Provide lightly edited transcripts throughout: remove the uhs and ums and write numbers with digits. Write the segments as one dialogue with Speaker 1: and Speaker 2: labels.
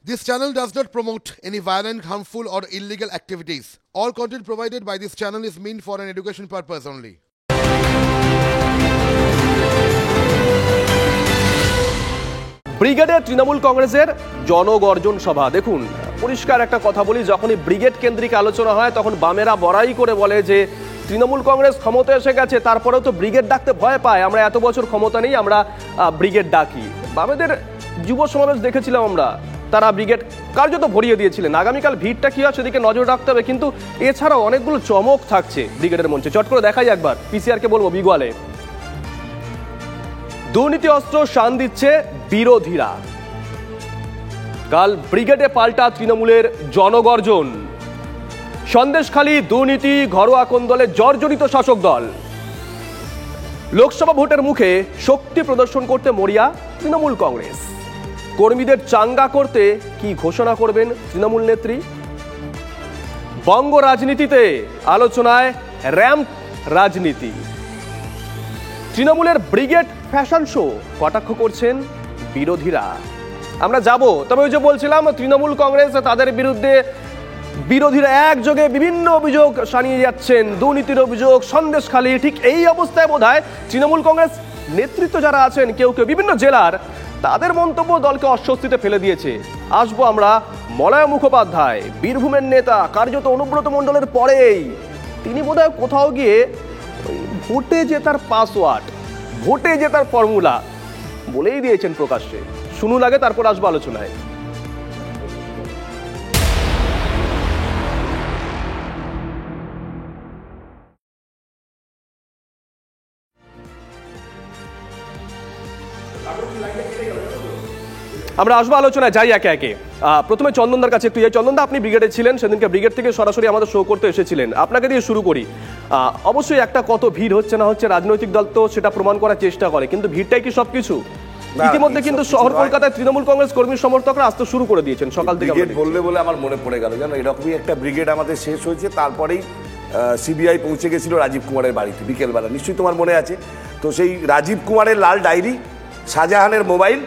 Speaker 1: This channel does not promote any violent, harmful, or illegal activities. All content provided by this channel is meant for an education purpose only.
Speaker 2: ব্রিগেডে তৃণমূল কংগ্রেসের জনগর্জন সভা। দেখুন, পরিষ্কার একটা কথা বলি, যখনই ব্রিগেড কেন্দ্রিক আলোচনা হয় তখন বামেরা বড়াই করে বলে যে তৃণমূল কংগ্রেস ক্ষমতা এসে গেছে, তারপরেও তো ব্রিগেড ডাকতে ভয় পায়, আমরা এত বছর ক্ষমতা নেই, আমরা ব্রিগেড ডাকি। বামেদের যুব সমাবেশ দেখেছিলাম আমরা, তারা ব্রিগেড কার্যত ভরিয়ে দিয়েছিলেন। আগামীকাল ভিড়টা কি হয় সেদিকে নজর রাখতে হবে, কিন্তু এছাড়াও অনেকগুলো চমক থাকছে ব্রিগেডের মঞ্চে। চট করে দেখাই একবার, পিসিআরকে বলবো বিগোয়ালে। দুর্নীতি অস্ত্র শান দিচ্ছে বিরোধীরা। কাল ব্রিগেডে পাল্টা তৃণমূলের জনগর্জন। সন্দেশখালী দুর্নীতি ঘরোয়া কোন্দলে জর্জরিত শাসক দল। লোকসভা ভোটের মুখে শক্তি প্রদর্শন করতে মরিয়া তৃণমূল কংগ্রেস। কর্মীদের চাঙ্গা করতে কি ঘোষণা করবেন তৃণমূল নেত্রী? বঙ্গ রাজনীতিতে আলোচনায় র্যাম্প রাজনীতি। তৃণমূলের ব্রিগেড ফ্যাশন শো কটাক্ষ করছেন বিরোধীরা। আমরা যাব, তবে ওই যে বলছিলাম তৃণমূল কংগ্রেস তাদের বিরুদ্ধে বিরোধীরা একযোগে বিভিন্ন অভিযোগ শানিয়ে যাচ্ছেন, দুর্নীতির অভিযোগ, সন্দেশখালী। ঠিক এই অবস্থায় বোধহয় তৃণমূল কংগ্রেস নেতৃত্ব যারা আছেন কেউ কেউ বিভিন্ন জেলার, তাদের মন্তব্য দলকে অস্বস্তিতে ফেলে দিয়েছে। আসবো আমরা মলয় মুখোপাধ্যায়, বীরভূমের নেতা, কার্যত অনুব্রত মণ্ডলের পরেই তিনি বোধহয় কোথাও গিয়ে ভোটে জেতার পাসওয়ার্ড, ভোটে জেতার ফর্মুলা বলেই দিয়েছেন প্রকাশ্যে। শুনুন আগে, তারপর আসবো আলোচনায়। আমরা আসবো আলোচনায়, যাই একে একে। প্রথমে চন্দনদার কাছে একটু যাই। চন্দনদা, আপনি ব্রিগেডে ছিলেন, সেদিনকে ব্রিগেড থেকে সরাসরি আমাদের শো করতে এসেছিলেন, আপনাকে দিয়ে শুরু করি। অবশ্যই একটা কত ভিড় হচ্ছে না হচ্ছে, রাজনৈতিক দল তো সেটা প্রমাণ করার চেষ্টা করে, কিন্তু ভিড়টাই কি সবকিছু? ইতিমধ্যে কিন্তু শহর কলকাতায় তৃণমূল কংগ্রেস কর্মী সমর্থকরা আসতে শুরু করে দিয়েছেন সকাল থেকে।
Speaker 3: ব্রিগেড বললে বলে আমার মনে পড়ে গেল, জানো এরকমই একটা ব্রিগেড আমাদের শেষ হয়েছে, তারপরেই সিবিআই পৌঁছে গেছিল রাজীব কুমারের বাড়িতে বিকেলবেলা, নিশ্চয়ই তোমার মনে আছে। তো সেই রাজীব কুমারের লাল ডায়েরি, শাহজাহানের মোবাইল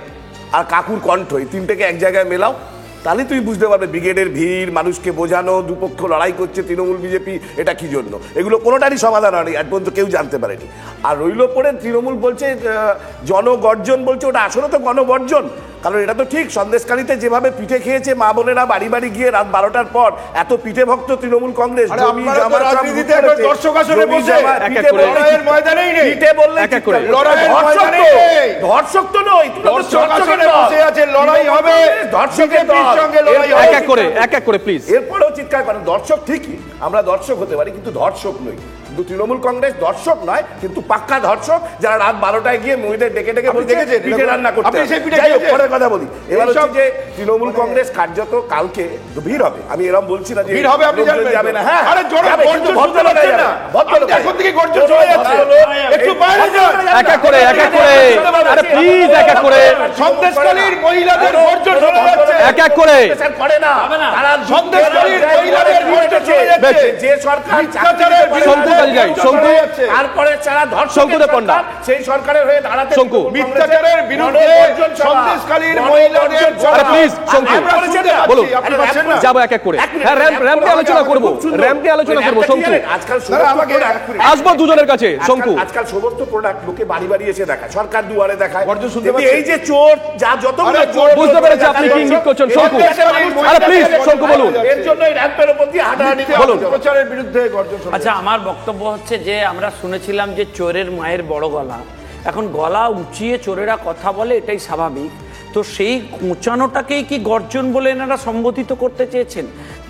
Speaker 3: আর কাকুর কণ্ঠ, এই তিনটেকে এক জায়গায় মেলাও, তাহলে তুমি বুঝতে পারবে ব্রিগেডের ভিড়, মানুষকে বোঝানো, দুপক্ষ লড়াই করছে, তৃণমূল বিজেপি, এটা কি জন্য, এগুলো কোনোটারই সমাধান হয়নি, আজ পর্যন্ত কেউ জানতে পারেনি। আর রইল পরে তৃণমূল বলছে জনগর্জন, বলছে ওটা আসলে তো গণবর্জন। কারণ এটা তো ঠিক, সন্দেশখালীতে যেভাবে পিঠে খেয়েছে মা বোনেরা বাড়ি বাড়ি গিয়ে রাত 12টার পর, এত পিঠে ভক্ত তৃণমূল কংগ্রেস।
Speaker 2: দর্শক
Speaker 3: তো নয়, লড়াই হবে এরপরেও চিৎকার করেন দর্শক। ঠিকই, আমরা দর্শক হতে পারি, কিন্তু ধর্ষক নই। তৃণমূল কংগ্রেস দর্শক নয়, কিন্তু পাক্কা ধর্ষক, যারা রাত 12টায় গিয়ে মহিলাদের ডেকে ডেকে পিঠে রান্না করতে। কথা বলি এবার হচ্ছে যে তৃণমূল কংগ্রেস কার্যত কালকে ভিড় হবে, আমি এরকম বলছি না যে ভিড় হবে, আপনি যাবে না। হ্যাঁ,
Speaker 2: এক এক করে আরে প্লিজ এক এক করে
Speaker 3: সন্দেশখালীর মহিলাদের গর্জন শোনা যাচ্ছে, এক এক করে করে না তারা সন্দেশখালীর মহিলাদের গর্জন শোনা যাচ্ছে। যে সরকার তারপরে যারা ধর্ষকের পন্ডা, সেই সরকারের হয়ে দাঁড়াতে মিথ্যাচারের বিরুদ্ধে সন্দেশখালীর মহিলাদের প্লিজ
Speaker 2: বলুন, যাবো এক এক করে। হ্যাঁ, র্যাম্পে আলোচনা করবো, র্যাম্পে আলোচনা করবো। শঙ্কু,
Speaker 3: আজকাল
Speaker 2: আসবো দুজনের কাছে। শঙ্কু,
Speaker 3: আজকাল সমস্ত প্রোডাক্ট লোকে বাড়ি বাড়ি এসে দেখায়, সরকার দুয়ারে দেখায়। এই যে চোর, যা যতগুলো চোর,
Speaker 2: বুঝতে পেরেছি আপনি কি ইঙ্গিত করছেন। শঙ্কু, আরে প্লিজ শঙ্কু বলুন।
Speaker 3: এর জন্য এই র্যাম্পের উপর দিয়ে হাঁটাহাঁটি বলুন, প্রচারের বিরুদ্ধে গর্জন।
Speaker 4: আচ্ছা, আমার বক্তব্য হচ্ছে যে আমরা শুনেছিলাম যে চোরের মায়ের বড় গলা, এখন গলা উঁচিয়ে চোরেরা কথা বলে, এটাই স্বাভাবিক। তো সেই উঁচানোটাকেই কি গর্জন বলে এনারা সম্বোধিত করতে চেয়েছেন?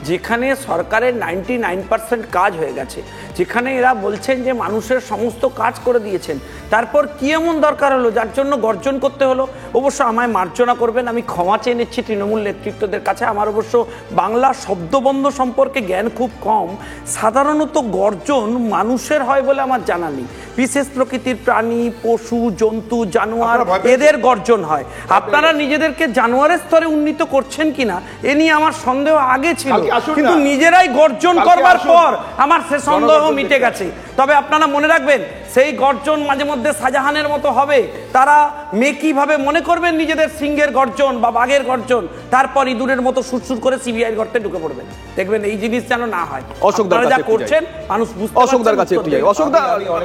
Speaker 4: যেখানে সরকারের 99% কাজ হয়ে গেছে, যেখানে এরা বলছেন যে মানুষের সমস্ত কাজ করে দিয়েছেন, তারপর কি এমন দরকার হলো যার জন্য গর্জন করতে হলো? অবশ্য আমায় মার্জনা করবেন, আমি ক্ষমা চেয়ে নিচ্ছি তৃণমূল নেতৃত্বদের কাছে। আমার অবশ্য বাংলা শব্দবন্ধ সম্পর্কে জ্ঞান খুব কম। সাধারণত গর্জন মানুষের হয় বলে আমার জানা নেই, বিশেষ প্রকৃতির প্রাণী, পশু, জন্তু, জানোয়ার, এদের গর্জন হয়। আপনারা নিজেদেরকে জানোয়ারের স্তরে উন্নীত করছেন কিনা এ নিয়ে আমার সন্দেহ আগে ছিল, কিন্তু নিজেরাই গর্জন করবার পর আমার সে সন্দেহ মিটে গেছে। তবে আপনারা মনে রাখবেন সেই গর্জন মাঝে মধ্যে শাহজাহানের মতো হবে। তারা মেকিভাবে মনে করবেন নিজেদের সিংহের গর্জন বা বাঘের গর্জন, তারপর ইঁদুরের মতো সুরসুর করে সিবিআই গর্তে ঢুকে পড়বেন। দেখবেন এই জিনিস যেন না হয়।
Speaker 2: অশোকদার
Speaker 4: আপনারা যা
Speaker 2: কাছে
Speaker 4: করছেন মানুষ বুঝতে
Speaker 2: অশোকদার কাছে একটু যাই। অশোকদা,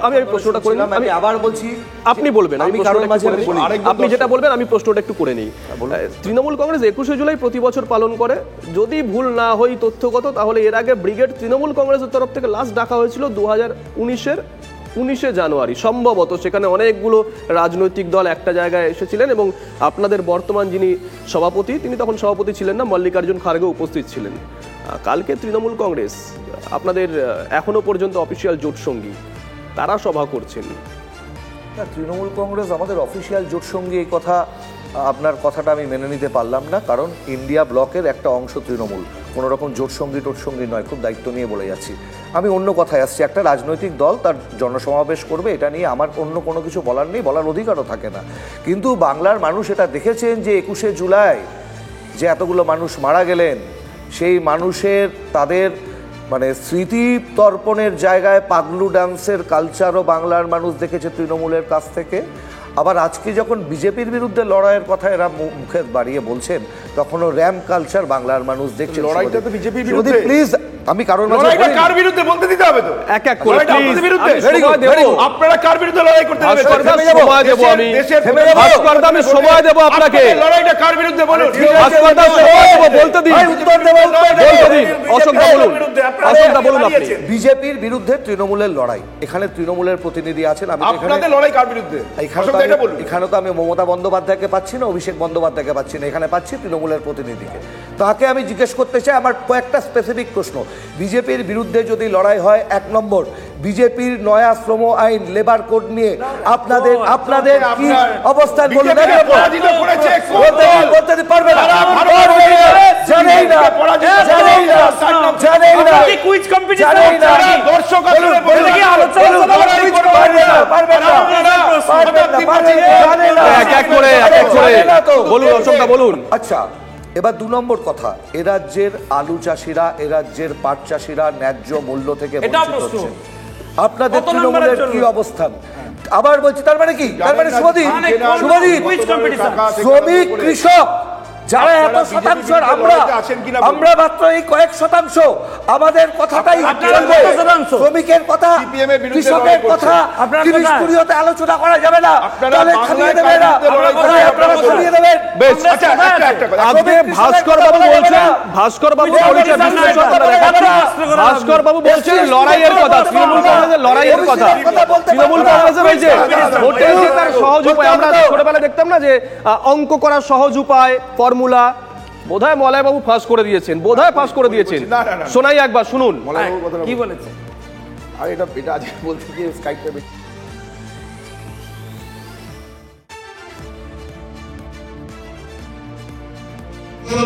Speaker 2: আমি প্রশ্নটা করে নিই।
Speaker 3: আমি আবার বলছি,
Speaker 2: আপনি বলবেন,
Speaker 3: আমি কারণ মাঝে
Speaker 2: আপনি যেটা বলবেন আমি প্রশ্নটা একটু করে নিই। তৃণমূল কংগ্রেস 21শে জুলাই প্রতি বছর পালন করে, যদি ভুল না হই তথ্যগত, তাহলে এর আগে ব্রিগেড তৃণমূল কংগ্রেসের তরফ থেকে লাস্ট ডাকা হয়েছিল 2019-19 জানুয়ারি সম্ভবত। সেখানে অনেকগুলো রাজনৈতিক দল একটা জায়গায় এসেছিলেন এবং আপনাদের বর্তমান যিনি সভাপতি, তিনি তখন সভাপতি ছিলেন না, মল্লিকার্জুন খাড়গে উপস্থিত ছিলেন। কালকে তৃণমূল কংগ্রেস আপনাদের এখনো পর্যন্ত অফিসিয়াল জোট সঙ্গী, তারা সভা করছেন।
Speaker 5: তৃণমূল কংগ্রেস আমাদের অফিসিয়াল জোট সঙ্গী, এই কথা আপনার কথাটা আমি মেনে নিতে পারলাম না, কারণ ইন্ডিয়া ব্লকের একটা অংশ তৃণমূল, কোনো রকম জোট সঙ্গী টোট সঙ্গী নয়। খুব দায়িত্ব নিয়ে বলে যাচ্ছি। আমি অন্য কথায় আসছি, একটা রাজনৈতিক দল তার জনসমাবেশ করবে, এটা নিয়ে আমার অন্য কোনো কিছু বলার নেই, বলার অধিকারও থাকে না। কিন্তু বাংলার মানুষ এটা দেখেছেন যে 21শে জুলাই যে এতগুলো মানুষ মারা গেলেন, সেই মানুষের তাদের মানে স্মৃতি তর্পণের জায়গায় পাগলু ডান্সের কালচারও বাংলার মানুষ দেখেছে তৃণমূলের কাছ থেকে। আবার আজকে যখন বিজেপির বিরুদ্ধে লড়াইয়ের কথা এরা মুখে বাড়িয়ে বলছেন, তখনও র্যাম কালচার বাংলার মানুষ দেখছে।
Speaker 3: লড়াইটা তো বিজেপির বিরুদ্ধে।
Speaker 5: প্লিজ, আমি কারণ
Speaker 3: লড়াইটা কার বিরুদ্ধে বলতে দিতে হবে তো,
Speaker 2: এক এক করে প্লিজ।
Speaker 3: আপনারা কার বিরুদ্ধে লড়াই করতে হবে?
Speaker 2: সময় দেব আমি, ভাস্করদা আমি সময় দেব আপনাকে।
Speaker 3: লড়াইটা কার বিরুদ্ধে বলুন,
Speaker 2: ভাস্করদা সময় দেব, বলতে দিন,
Speaker 5: উত্তর দেব,
Speaker 2: বলতে দিন। অশোকদা বলুন, অশোকদা বলুন আপনি।
Speaker 5: বিজেপির বিরুদ্ধে তৃণমূলের লড়াই, এখানে তৃণমূলের প্রতিনিধি আছেন। আমি
Speaker 3: আপনাদের লড়াই কার বিরুদ্ধে?
Speaker 5: এখানে তো আমি মমতা বন্দ্যোপাধ্যায়কে পাচ্ছি না, অভিষেক বন্দ্যোপাধ্যায়কে পাচ্ছি না, এখানে পাচ্ছি তৃণমূলের প্রতিনিধিকে। তাকে আমি জিজ্ঞেস করতে চাই আমার কয়েকটা স্পেসিফিক প্রশ্ন। বিজেপির বিরুদ্ধে যদি লড়াই হয়, 1 নম্বর, বিজেপির নয়া শ্রম আইন লেবার কোড নিয়ে আপনাদের কি অবস্থান বলুন? বলতে পারবে না, জানেই না, জানেই না, জানেই না,
Speaker 4: কুইজ কম্পিটিশন
Speaker 3: দর্শক
Speaker 2: এক এক করে বলুন, অশোকদা বলুন।
Speaker 5: আচ্ছা, এবার 2 নম্বর কথা, এ রাজ্যের আলু চাষিরা, এ রাজ্যের পাট চাষিরা ন্যায্য মূল্য থেকে বঞ্চিত হচ্ছেন। আপনাদের তৃণমূলের কি অবস্থান? আবার বলছি, তার মানে কি? তার মানে শুভদীপ, শ্রমিক, কৃষক যারা এত শতাংশ, আমরা মাত্র এই কয়েক শতাংশ, আমাদের কথাটাই শ্রমিকের কথা, কৃষকের কথা 30-20 আলোচনা করা যাবে না, তাহলে থামিয়ে দেবে না, আপনারা থামিয়ে দেবেন।
Speaker 2: আজকে ভাস্কর বাবু বলছেন, ভাস্কর বাবু বলছেন লড়াইয়ের কথা, তৃণমূল কংগ্রেসের লড়াইয়ের কথা। তৃণমূল কংগ্রেসের ওই যে ভোটে জেতার সহজ উপায়, আমরা ছোটবেলায় দেখতাম না যে অঙ্ক করার সহজ উপায়, ফর্মুলা, বোধহয় মলয় বাবু ফাঁস করে দিয়েছেন, বোধহয় ফাঁস করে দিয়েছেন। শোনাই একবার, শুনুন
Speaker 4: কি বলেছে।
Speaker 3: আর এটা আজকে বলতে গিয়ে স্কাইপটা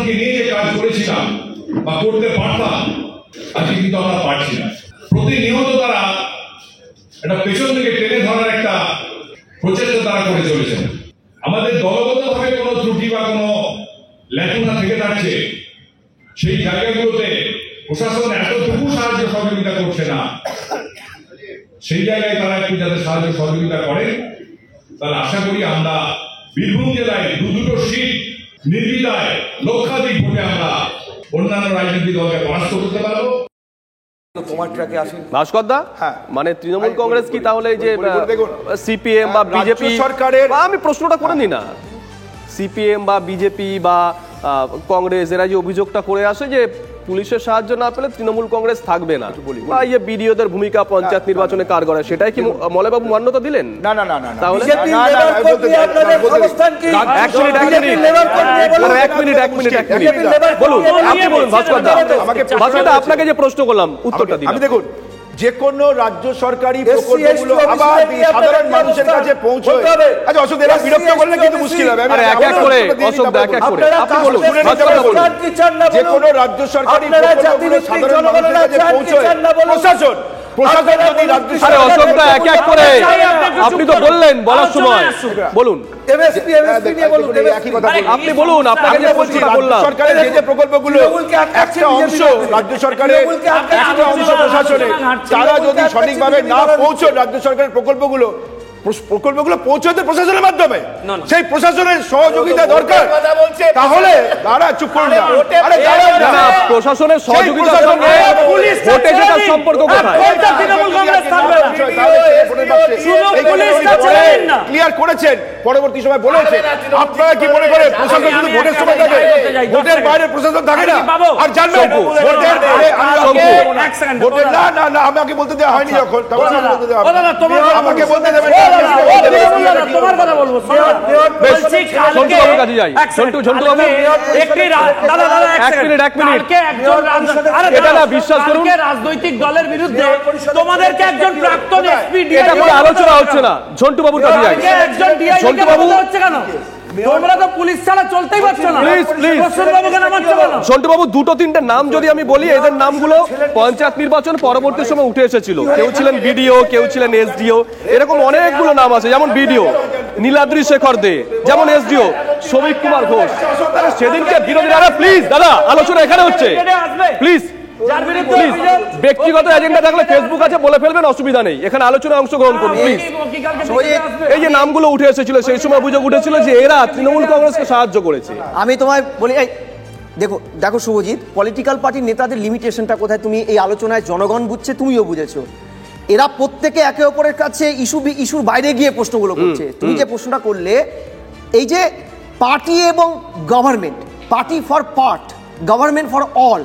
Speaker 6: নিয়ে যে কাজ করেছিলাম বা করতে পারতাম, আজকে কিন্তু আমরা পারছি না। প্রতিনিয়ত তারা একটা পেছন থেকে টেনে ধরার একটা প্রচেষ্টা তারা করে চলেছেন। আমাদের দলগতভাবে কোনো ত্রুটি বা কোনো ল্যাকুনা থেকে থাকছে, সেই জায়গাগুলোতে প্রশাসন এতটুকু সাহায্য সহযোগিতা করছে না, সেই জায়গায় তারা একটু যাতে সাহায্য সহযোগিতা করেন, তাহলে আশা করি আমরা বীরভূম জেলায় 2 সিট নির্বিধায় লক্ষাধিক ভোটে আমরা অন্যান্য রাজনৈতিক দলকে পরাস্ত করতে পারবো।
Speaker 5: তোমার ট্র্যাকে আসি
Speaker 2: ভাস্করদা, মানে তৃণমূল কংগ্রেস কি তাহলে যে সিপিএম বা বিজেপি সরকারের, আমি প্রশ্নটা করে নি না, সিপিএম বা বিজেপি বা কংগ্রেস এরা যে অভিযোগটা করে আসে যে পুলিশের সাহায্য না পেলে তৃণমূল কংগ্রেস থাকবে না, বা ইয়ে বিডিওদের ভূমিকা পঞ্চায়েত নির্বাচনে কারগড়ে, সেটাই কি মলয়বাবু মান্যতা দিলেন?
Speaker 3: না না না না,
Speaker 2: তাহলে
Speaker 5: এক মিনিট
Speaker 2: বলুন, আপনি বলুন ভাস্করদা, ভাস্করদা আপনাকে যে প্রশ্ন করলাম উত্তরটা দিন।
Speaker 3: আমি দেখুন, যে কোন রাজ্য সরকারি প্রকল্পগুলো আবার সাধারণ মানুষের কাছে পৌঁছয়। আচ্ছা অশোক, এরা বিরক্ত করলে কিন্তু মুশকিল হবে।
Speaker 2: আরে এক এক করে অশোক দা, এক এক করে আপনি বলুন, ভাস্করদা বলুন।
Speaker 3: যে কোন রাজ্য সরকারি প্রকল্পগুলো সাধারণ মানুষের কাছে পৌঁছয়, প্রশাসন প্রশাসন যদি রাজ্য
Speaker 2: আরে অশোকদা এক এক করে আপনি তো বললেন বলার সময় বলুন
Speaker 5: এমএসপি নিয়ে বলুন,
Speaker 3: একই কথা বলুন।
Speaker 2: আপনি বলুন আপনাকে যে বলছি তা বললাম
Speaker 3: সরকারের যে প্রকল্পগুলো একটা অংশ রাজ্য সরকারের একটা অংশ প্রশাসনের তারা যদি সঠিকভাবে না পৌঁছন রাজ্য সরকারের প্রকল্পগুলো পৌঁছতে প্রশাসনের মাধ্যমে সেই প্রশাসনের সহযোগিতা দরকার তাহলে তারা চুপ করুন না আরে দাঁড়াও
Speaker 2: না,
Speaker 3: না
Speaker 2: প্রশাসনের সহযোগিতার সঙ্গে ভোটে জেতার সম্পর্ক কোথায়
Speaker 3: ক্লিয়ার করেছেন পরবর্তী সময় বলেছেন আপনারা কি মনে করেন প্রশাসন শুধু ভোটের সময় থাকে ভোটের বাইরে প্রশাসন থাকে না আর জানবেন ভোটের বাইরে ভোটের না না না আমাকে বলতে দেওয়া হয়নি যখন তখন বলতে দেওয়া আমাকে বলতে দেবেন
Speaker 4: তোমার কথা বলবো বলছি
Speaker 2: ঝন্টু বাবুর কাছে যাই ঝন্টু বাবু এক মিনিট এটা না বিশ্বাস করুন
Speaker 4: রাজনৈতিক দলের বিরুদ্ধে তোমাদেরকে একজন প্রাক্তন এসপি
Speaker 2: এটা কোনো আলোচনা হচ্ছে না ঝন্টু বাবুর কাছে যাই
Speaker 4: একজন
Speaker 2: ঝন্টু বাবু
Speaker 4: হচ্ছে কেন তোমরা তো পুলিশ ছাড়া চলতেই পারছো না
Speaker 2: প্লিজ
Speaker 4: বাবুকে নামাচ্ছ কেন
Speaker 2: ঝন্টু বাবু দুটো তিনটে নাম যদি আমি বলি এদের নামগুলো পঞ্চায়েত নির্বাচন পরবর্তী সময় উঠে এসেছিল কেউ ছিলেন বিডিও কেউ ছিলেন এসডিও এরকম অনেকগুলো নাম আছে যেমন বিডিও নীলাদ্রি শেখর দে যেমন এসডিও শ্রমিক কুমার ঘোষ সেদিনকে বিরোধীরা প্লিজ দাদা আলোচনা এখানে হচ্ছে প্লিজ প্লিজ ব্যক্তিগত এজেন্ডা থাকলে ফেসবুক আছে বলে ফেলবেন অসুবিধা নেই এখানে আলোচনায় অংশগ্রহণ করুন প্লিজ এই যে নামগুলো উঠে এসেছিল সেই সময় অভিযোগ উঠেছিল যে এরা তৃণমূল কংগ্রেসকে সাহায্য করেছে
Speaker 7: আমি তোমায় বলি দেখো শুভজিৎ পলিটিক্যাল পার্টির নেতাদের লিমিটেশনটা কোথায় তুমি এই আলোচনায় জনগণ বুঝছে তুমিও বুঝেছো এরা প্রত্যেকে একে অপরের কাছে ইস্যুর বাইরে গিয়ে প্রশ্নগুলো করছে তুমি যে প্রশ্নটা করলে এই যে পার্টি এবং government party for part government for all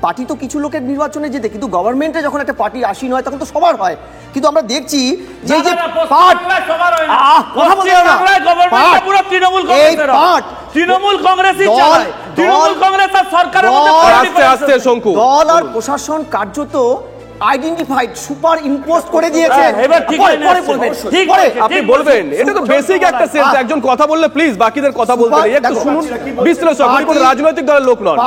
Speaker 7: party তো কিছু লোকের নির্বাচনে যেতে কিন্তু গভর্নমেন্টে যখন একটা পার্টি আসীন হয় তখন তো সবার হয় কিন্তু আমরা দেখছি যে এই যে পার্ট কথা বলতে না
Speaker 4: পুরো তৃণমূল কংগ্রেসই চালায় তৃণমূল কংগ্রেস আর সরকারের মধ্যে
Speaker 2: আস্তে আস্তে শঙ্কু
Speaker 7: দল আর প্রশাসন কার্যত আইডেন্টিফাইড সুপার ইম্পোজ করে দিয়েছে
Speaker 4: এবার ঠিক
Speaker 2: আপনি বলবেন এটা তো বেসিক একটা সেন্স একজন কথা বললে প্লিজ বাকিদের কথা বলতে নেই একটু শুনুন বিশ্লেষক কোনো রাজনৈতিক দলের লোক নন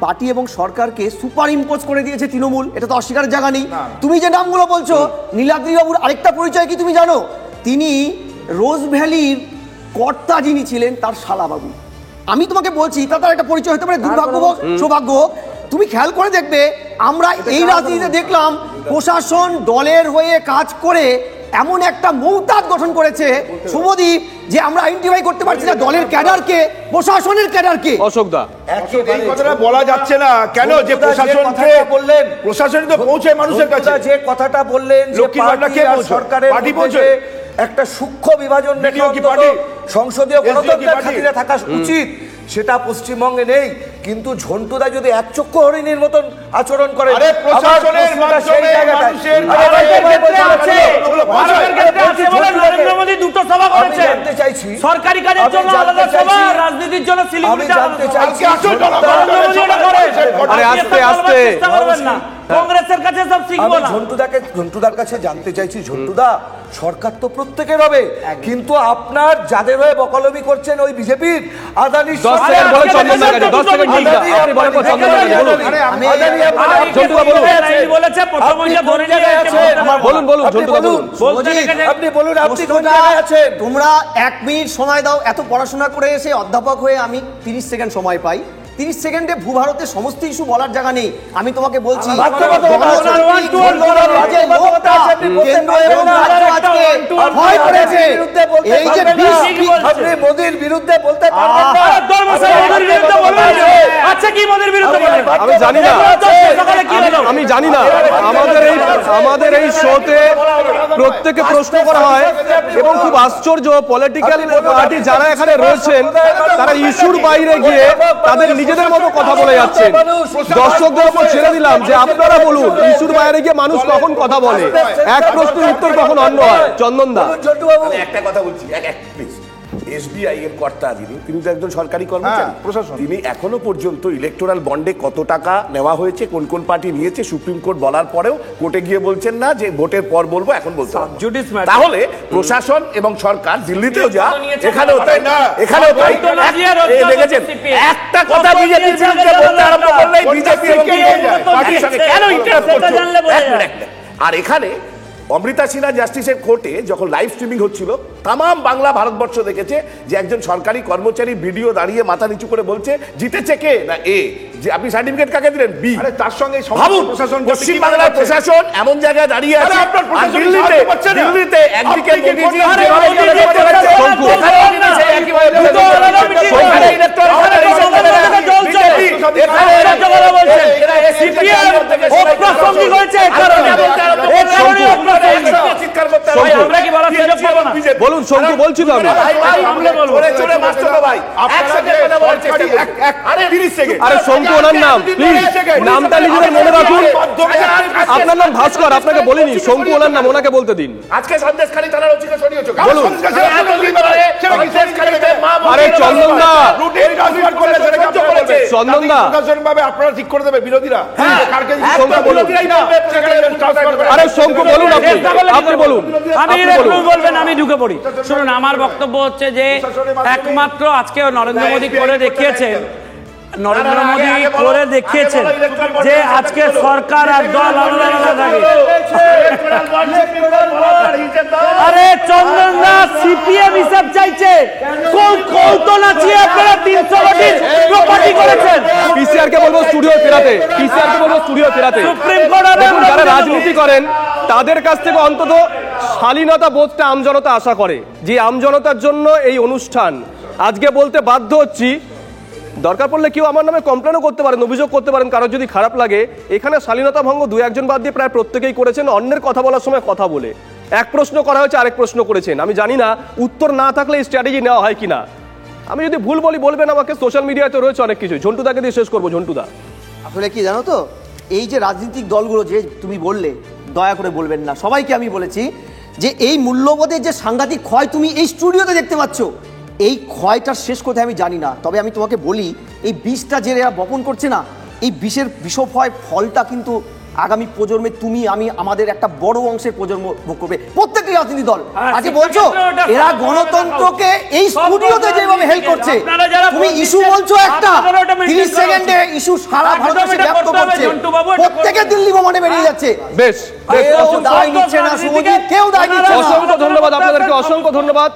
Speaker 7: পার্টি এবং সরকারকে সুপার ইম্পোজ করে দিয়েছে তৃণমূল এটা তো অস্বীকারের জায়গা নেই তুমি যে নামগুলো বলছো নীলাদ্রি বাবুর আরেকটা পরিচয় কি তুমি জানো তিনি রোজ ভ্যালির কর্তা যিনি ছিলেন তার শালাবাবু আমি তোমাকে বলছি তার একটা পরিচয় হতে পারে দুর্ভাগ্য হোক সৌভাগ্য হোক তুমি খেয়াল করে দেখবে আমরা এই রাজনীতিতে দেখলাম প্রশাসন দলের হয়ে কাজ করে এমন একটা মৌতাদ গঠন করেছে শুভদীপ যে আমরা আইডেন্টিফাই করতে পারছি না দলের ক্যাডারকে প্রশাসনের ক্যাডারকে
Speaker 2: অশোকদা
Speaker 3: এই কথাটা বলা যাচ্ছে না কেন যে প্রশাসনকে বললেন প্রশাসন তো পৌঁছে মানুষের কাছে
Speaker 5: যে কথাটা বললেন যে পার্টি আর সরকারের
Speaker 3: পার্টি পৌঁছে
Speaker 5: একটা সূক্ষ্ম বিভাজন সংসদীয় গণতন্ত্রের খাতিরে থাকা উচিত সেটা পশ্চিমবঙ্গে নেই কিন্তু ঝন্টুদা যদি একচক্ষু হরিণীর মতন আচরণ করে
Speaker 4: নরেন্দ্র মোদী দুটো সভা করেছে সরকারি কাজের জন্য আলাদা সভা রাজনীতির জন্য শিলিগুড়িতে
Speaker 5: জানতে চাইছি
Speaker 2: আরে আস্তে আস্তে
Speaker 4: কংগ্রেসের কাছে সব শিখবো না
Speaker 5: ঝন্টুদার কাছে জানতে চাইছি ঝন্টুদা সরকার তো প্রত্যেকের হবে কিন্তু আপনার যাদের হয়ে বকালবি করছেন ওই বিজেপির আদানি
Speaker 2: 10 সেকেন্ড বলে চন্দনদা কাছে 10 সেকেন্ড ঠিক না আপনি বলেন চন্দনদা কাছে বলুন ঝন্টুদা বলুন
Speaker 4: বলেছে প্রথম ওইটা ধরে নিয়ে
Speaker 2: বলুন ঝন্টুদা বলুন
Speaker 5: আপনি বলুন আপনি কোন জায়গায় আছেন
Speaker 7: তোমরা 1 মিনিট সময় দাও এত পড়াশোনা করে এসে অধ্যাপক হয়ে আমি 30 সেকেন্ড সময় পাই 30 সেকেন্ডে ভূভারতের সমস্ত ইস্যু বলার জায়গা নেই আমি তোমাকে বলছি এই যে
Speaker 5: আপনি মোদির বিরুদ্ধে বলতে পারবেন না
Speaker 4: আচ্ছা কি মোদির বিরুদ্ধে
Speaker 2: আমি জানি না আমাদের এই শোতে প্রত্যেকে প্রশ্ন করা হয় এবং খুব আশ্চর্য পলিটিক্যাল পার্টি যারা এখানে রয়েছেন তারা ইস্যুর বাইরে গিয়ে তাদের নিজেদের মতো কথা বলে যাচ্ছেন দর্শকদের উপর ছেড়ে দিলাম যে আপনারা বলুন ইস্যুর বাইরে গিয়ে মানুষ কখন কথা বলে এক প্রশ্নের উত্তর কখন অন্য হয় চন্দনদা
Speaker 3: একটা কথা বলছি প্লিজ এসবিআই এর কর্তা তিনি তো একজন সরকারি কর্মচারী,
Speaker 5: প্রশাসন।
Speaker 3: তিনি এখনো পর্যন্ত ইলেকটোরাল বন্ডে কত টাকা নেওয়া হয়েছে, কোন কোন পার্টি নিয়েছে, সুপ্রিম কোর্ট বলার পরেও কোর্টে গিয়ে বলছেন না যে ভোটের পর বলবো, এখন বলতে পারবো না।
Speaker 4: Judice matter.
Speaker 3: তাহলে প্রশাসন এবং সরকার দিল্লিতেও যা,
Speaker 4: নিয়েছে,
Speaker 3: এখানেও তাই, এখানেও তাই। দেখেছেন একটা কথা বিজেপির বিরুদ্ধে বলতে আরম্ভ করলেই বিজেপি কেন ইন্টারাপ্ট করছো? এক মিনিট। আর এখানে অমৃতা সিনহা জাস্টিসের কোর্টে যখন লাইভ স্ট্রিমিং হচ্ছিল, তামাম বাংলা ভারতবর্ষ দেখেছে যে একজন সরকারি কর্মচারী ভিডিও দাঁড়িয়ে মাথা নিচু করে বলছে জিতেছে কে না এ, যে আপনি সার্টিফিকেট কাকে দিলেন বি।
Speaker 5: তার সঙ্গে
Speaker 3: ভাবুন পশ্চিম বাংলার প্রশাসন এমন জায়গায় দাঁড়িয়ে আছে, আর দিল্লিতে একদিকে মোদিজি যেভাবে ইলেকট্রাল চালাচ্ছে, এখানে সেই একইভাবে ওখানে ইলেকট্রাল বিজেপি এখানে এরা সিপিএম অপ্রাসঙ্গিক হয়েছে, এই কারণে চিৎকার করতে হবে।
Speaker 4: আমরা কি বলার সুযোগ পাবো না?
Speaker 2: বলুন শঙ্কু, বলছি তো আমি। আরে শঙ্কু ওনার নাম, প্লিজ নামটা নিজেদের মনে রাখুন। আপনার নাম ভাস্কর, আপনাকে বলিনি। শঙ্কু ওনার নাম, ওনাকে বলতে দিন।
Speaker 3: আজকে সন্দেশখালী থানার ওসিকে সরিয়েছো,
Speaker 2: বলুন।
Speaker 3: আরে
Speaker 2: চন্দনদা, চন্দনদা,
Speaker 5: আপনারা ঠিক করে দেবে বিরোধীরা।
Speaker 2: আরে শঙ্কু বলুন, আপনি বলুন।
Speaker 4: আমি বলবেন, আমি ঢুকে পড়ি। শুনুন, আমার বক্তব্য হচ্ছে যে একমাত্র আজকে নরেন্দ্র মোদী করে দেখিয়েছেন, নরেন্দ্র মোদী করে দেখিয়েছেন যে আজকে সরকার আর দল আলাদা আলাদা থাকে। আরে চন্দনদা, সিপিএম হিসাব চাইছে, কৌতো নাচিয়ে আপনারা 325 প্রপার্টি করেছেন।
Speaker 2: পিসিআর কে বলবো স্টুডিও ফেরাতে, পিসিআর কে বলবো স্টুডিও ফেরাতে।
Speaker 4: সুপ্রিম কোর্ট
Speaker 2: দেখুন, যারা রাজনীতি করেন তাদের কাছ থেকে অন্তত শালীনতা বোধটা আমজনতা আশা করে, যে আমজনতার জন্য এই অনুষ্ঠান। আজকে বলতে বাধ্য হচ্ছি, দরকার পড়লে কেউ আমার নামে কমপ্লেনও করতে পারেন, অভিযোগ করতে পারেন, কারোর যদি খারাপ লাগে। এখানে শালীনতা ভঙ্গ দু একজন বাদ দিয়ে প্রায় প্রত্যেকেই করেছেন, অন্যের কথা বলার সময় কথা বলে। এক প্রশ্ন করা হয়েছে, আরেক প্রশ্ন করেছেন। আমি জানি না উত্তর না থাকলে এই স্ট্র্যাটেজি নেওয়া হয় কিনা। আমি যদি ভুল বলি বলবেন আমাকে, সোশ্যাল মিডিয়াতে রয়েছে অনেক কিছু। ঝন্টুদাকে দিয়ে শেষ করবো। ঝন্টুদা,
Speaker 7: আসলে কি জানো তো, এই যে রাজনৈতিক দলগুলো যে তুমি বললে, দয়া করে বলবেন না, সবাইকে আমি বলেছি যে এই মূল্যবোধের যে সাংঘাতিক ক্ষয় তুমি এই স্টুডিওতে দেখতে পাচ্ছ, এই ক্ষয়টা শেষ কোথায় আমি জানি না। তবে আমি তোমাকে বলি, এই বিষটা যে এরা বপন করছে না, এই বিষের বিষফয় ফলটা কিন্তু আগামী প্রজন্মে তুমি আমি আমাদের একটা বড় অংশের প্রজন্ম ভোগ করবে, প্রত্যেকটি রাজনীতি দল। আজকে বলছো এরা গণতন্ত্রকে এই স্টুডিওতে যেভাবে হেল্প করছে, তুমি ইস্যু বলছো একটা, 30 সেকেন্ডে ইস্যু সারা ভারতবর্ষে ব্যাপ্ত করছে, প্রত্যেকে দিল্লি ভ্রমণে বেরিয়ে যাচ্ছে।
Speaker 2: বেশ,
Speaker 7: কেউ দায় নিচ্ছে না, শুভজিৎ, কেউ দায় নিচ্ছে না।
Speaker 2: অসংখ্য ধন্যবাদ আপনাদেরকে, অসংখ্য ধন্যবাদ।